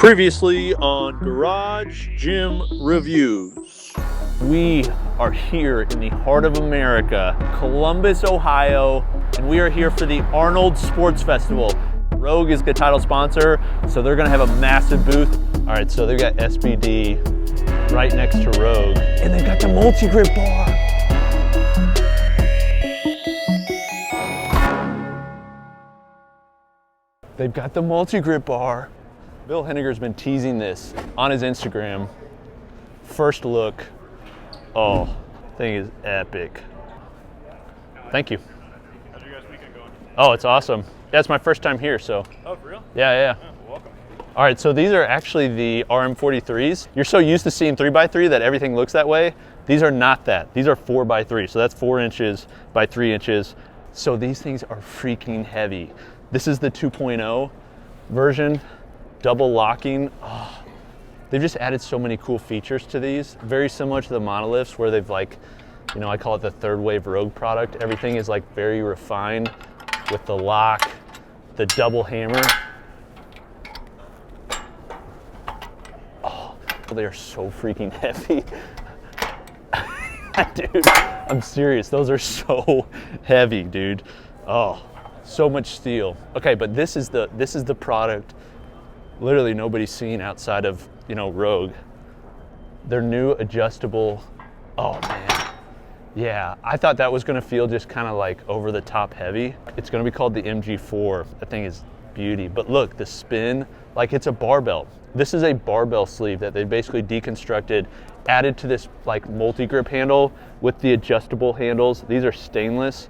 Previously on Garage Gym Reviews. We are here in the heart of America, Columbus, Ohio, and we are here for the Arnold Sports Festival. Rogue is the title sponsor, so they're gonna have a massive booth. All right, so they've got SBD right next to Rogue, and they've got the multi-grip bar. They've got the multi-grip bar. Bill Henniger's been teasing this on his Instagram. First look, oh, thing is epic. Thank you. How's your guys' weekend going? Oh, it's awesome. Yeah, it's my first time here, so. Oh, for real? Yeah. Welcome. All right, so these are actually the RM43s. You're so used to seeing 3x3 that everything looks that way. These are not that. These are 4x3, so that's 4 inches by 3 inches. So these things are freaking heavy. This is the 2.0 version, double locking. Oh, they've just added so many cool features to these. Very similar to the monoliths where they've I call it the third wave Rogue product. Everything is like very refined with the lock, the double hammer. Oh, they are so freaking heavy. Dude, I'm serious. Those are so heavy, dude. Oh, so much steel. Okay, but this is the product literally nobody's seen outside of, Rogue. Their new adjustable, oh man. Yeah, I thought that was gonna feel just kind of like over the top heavy. It's gonna be called the MG4. That thing is beauty. But look, the spin, like it's a barbell. This is a barbell sleeve that they basically deconstructed, added to this like multi-grip handle with the adjustable handles. These are stainless.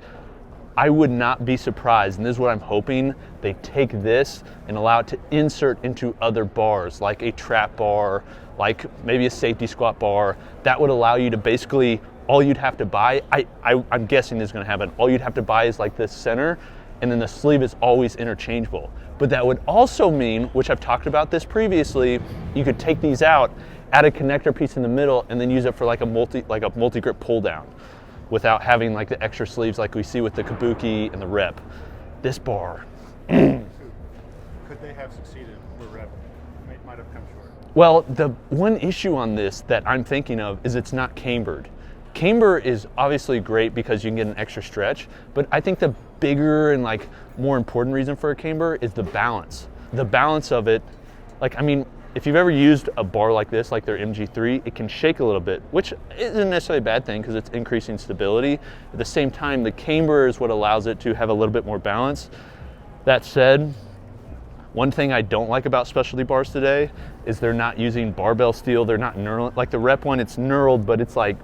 I would not be surprised, and this is what I'm hoping, they take this and allow it to insert into other bars, like a trap bar, like maybe a safety squat bar. That would allow you to basically, all you'd have to buy, I'm guessing this is gonna happen, all you'd have to buy is like this center, and then the sleeve is always interchangeable. But that would also mean, which I've talked about this previously, you could take these out, add a connector piece in the middle, and then use it for like a multi-grip pull down, without having like the extra sleeves like we see with the Kabuki and the Rep. This bar. Could they have succeeded where Rep might have come short? Well, the one issue on this that I'm thinking of is it's not cambered. Camber is obviously great because you can get an extra stretch, but I think the bigger and like more important reason for a camber is the balance. The balance of it, if you've ever used a bar like this, like their MG3, it can shake a little bit, which isn't necessarily a bad thing because it's increasing stability. At the same time, the camber is what allows it to have a little bit more balance. That said, one thing I don't like about specialty bars today is they're not using barbell steel. They're not knurled. Like the Rep one, it's knurled, but it's like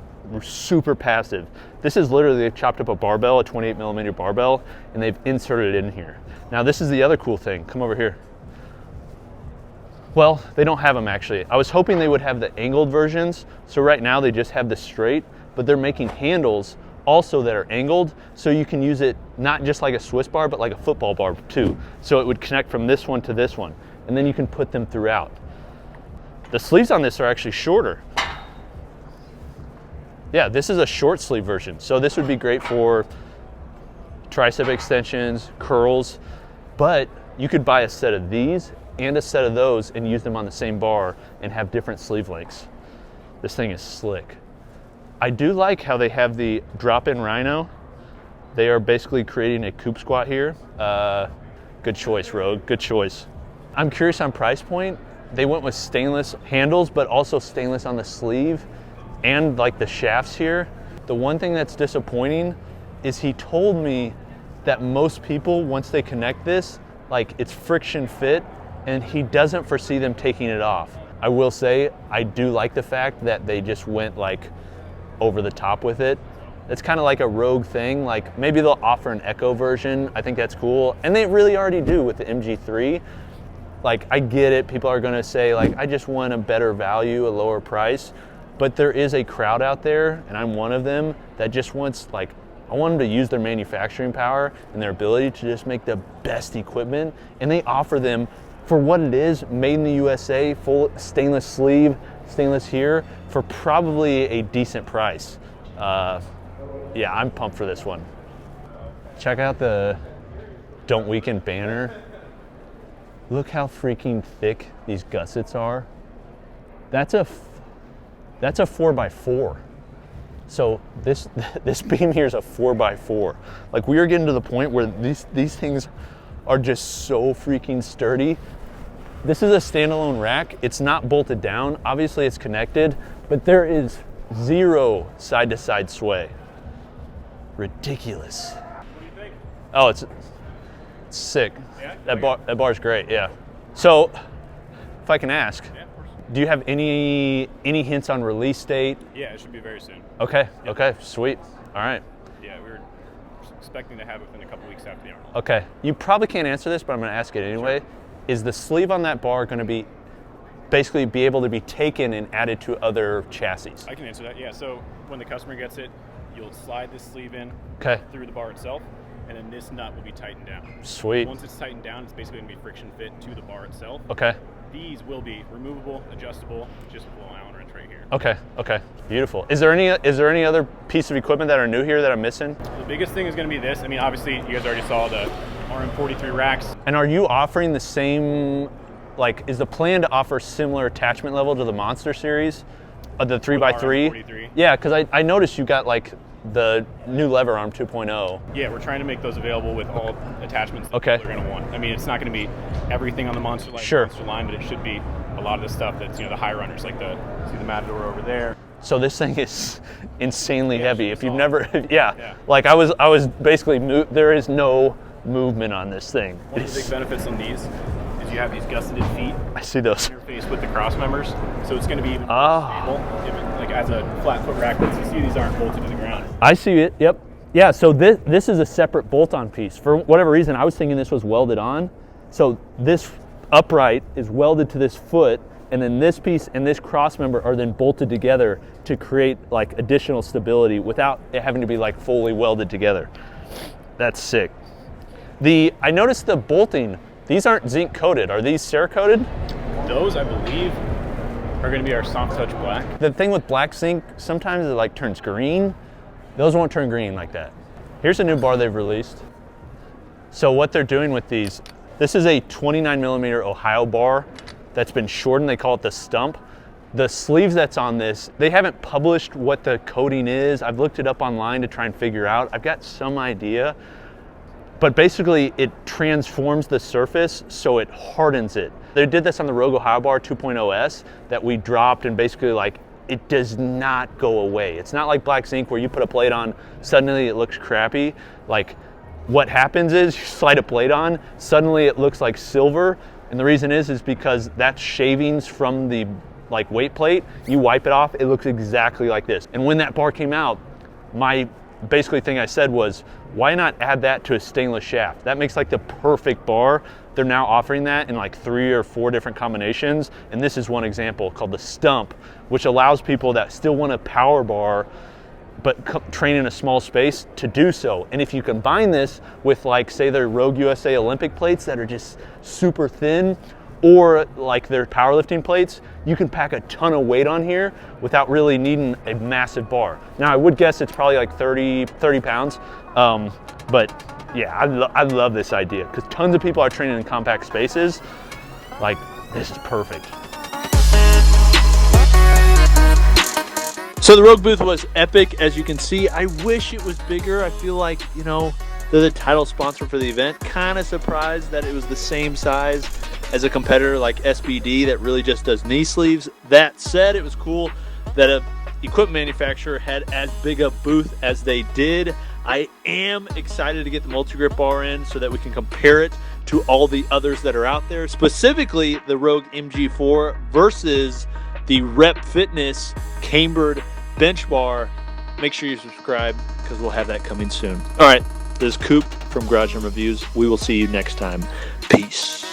super passive. This is literally, they've chopped up a barbell, a 28 millimeter barbell, and they've inserted it in here. Now this is the other cool thing. Come over here. Well, they don't have them actually. I was hoping they would have the angled versions. So right now they just have the straight, but they're making handles also that are angled. So you can use it not just like a Swiss bar, but like a football bar too. So it would connect from this one to this one. And then you can put them throughout. The sleeves on this are actually shorter. Yeah, this is a short sleeve version. So this would be great for tricep extensions, curls, but you could buy a set of these and a set of those and use them on the same bar and have different sleeve lengths. This thing is slick. I do like how they have the drop-in rhino. They are basically creating a coop squat here. Good choice, Rogue, good choice. I'm curious on price point. They went with stainless handles, but also stainless on the sleeve and like the shafts here. The one thing that's disappointing is he told me that most people, once they connect this, like it's friction fit, and he doesn't foresee them taking it off. I will say, I do like the fact that they just went like over the top with it. It's kind of like a Rogue thing. Like maybe they'll offer an Echo version. I think that's cool. And they really already do with the MG3. Like I get it, people are gonna say like, I just want a better value, a lower price. But there is a crowd out there, and I'm one of them, that just wants I want them to use their manufacturing power and their ability to just make the best equipment. And they offer them for what it is, made in the USA, full stainless sleeve, stainless here, for probably a decent price. Yeah, I'm pumped for this one. Check out the Don't Weaken banner. Look how freaking thick these gussets are. That's a 4x4. So this beam here is a 4x4. Like, we are getting to the point where these things are just so freaking sturdy. This is a standalone rack. It's not bolted down. Obviously it's connected, but there is zero side-to-side sway. Ridiculous. What do you think? Oh, it's sick. Yeah? That bar's great, yeah. So, if I can ask, Yeah, of course. do you have any hints on release date? Yeah, it should be very soon. Okay, okay, sweet. All right. Yeah, we were expecting to have it within a couple weeks after the Arnold. Okay, you probably can't answer this, but I'm gonna ask it anyway. Sure. Is the sleeve on that bar gonna be basically be able to be taken and added to other chassis? I can answer that, yeah. So when the customer gets it, you'll slide this sleeve in Okay, through the bar itself, and then this nut will be tightened down. sweet. Once it's tightened down, it's basically going to be friction fit to the bar itself. Okay, These will be removable, adjustable, just a little Allen wrench right here. okay, okay, beautiful. Is there any other piece of equipment that are new here that I'm missing? The biggest thing is going to be this. I mean, obviously, you guys already saw the RM43 racks. And are you offering the same, like, is the plan to offer similar attachment level to the Monster series? The 3x3? RM43. Yeah, because I noticed you got, like, the new lever arm 2.0. Yeah, we're trying to make those available with all attachments that Okay. people are going to want. I mean, it's not going to be everything on the Monster line, but it should be a lot of the stuff that's, you know, the high runners, like see the Matador over there. So this thing is insanely heavy. If you've solid. never, yeah, Yeah. like I was basically, there is no movement on this thing. One of the big benefits on these is you have these gusseted feet I see those. interface with the cross members, so it's going to be even more Ah. stable. If it, like as a flat foot rack, but you see these aren't bolted to the ground. I see it, yep. Yeah, so this is a separate bolt-on piece. For whatever reason, I was thinking this was welded on. So this upright is welded to this foot, and then this piece and this cross member are then bolted together to create like additional stability without it having to be like fully welded together. That's sick. I noticed the bolting, these aren't zinc coated. Are these Cerakoted? Those, I believe, are going to be our soft touch black. The thing with black zinc, sometimes it like turns green. Those won't turn green like that. Here's a new bar they've released. So what they're doing with these, this is a 29mm Ohio bar that's been shortened. They call it the Stump. The sleeves that's on this, they haven't published what the coating is. I've looked it up online to try and figure out. I've got some idea, but basically it transforms the surface so it hardens it. They did this on the Rogue Ohio Bar 2.0S that we dropped, and basically like it does not go away. It's not like black zinc where you put a plate on, suddenly it looks crappy. Like what happens is you slide a plate on, suddenly it looks like silver. And the reason is because that's shavings from the like weight plate. You wipe it off, it looks exactly like this. And when that bar came out, my basically thing I said was, why not add that to a stainless shaft? That makes like the perfect bar. They're now offering that in like 3 or 4 different combinations. And this is one example called the Stump, which allows people that still want a power bar but train in a small space to do so. And if you combine this with like, say their Rogue USA Olympic plates that are just super thin, or like their powerlifting plates, you can pack a ton of weight on here without really needing a massive bar. Now I would guess it's probably like 30 pounds, but yeah, I love this idea because tons of people are training in compact spaces. Like, this is perfect. So the Rogue booth was epic, as you can see. I wish it was bigger. I feel like, you know, they're the title sponsor for the event. Kind of surprised that it was the same size as a competitor like SBD that really just does knee sleeves. That said, it was cool that a equipment manufacturer had as big a booth as they did. I am excited to get the multi-grip bar in so that we can compare it to all the others that are out there, specifically the Rogue MG4 versus the Rep Fitness cambered bench bar. Make sure you subscribe because we'll have that coming soon. All right, this is Coop from Garage Gym Reviews. We will see you next time. Peace.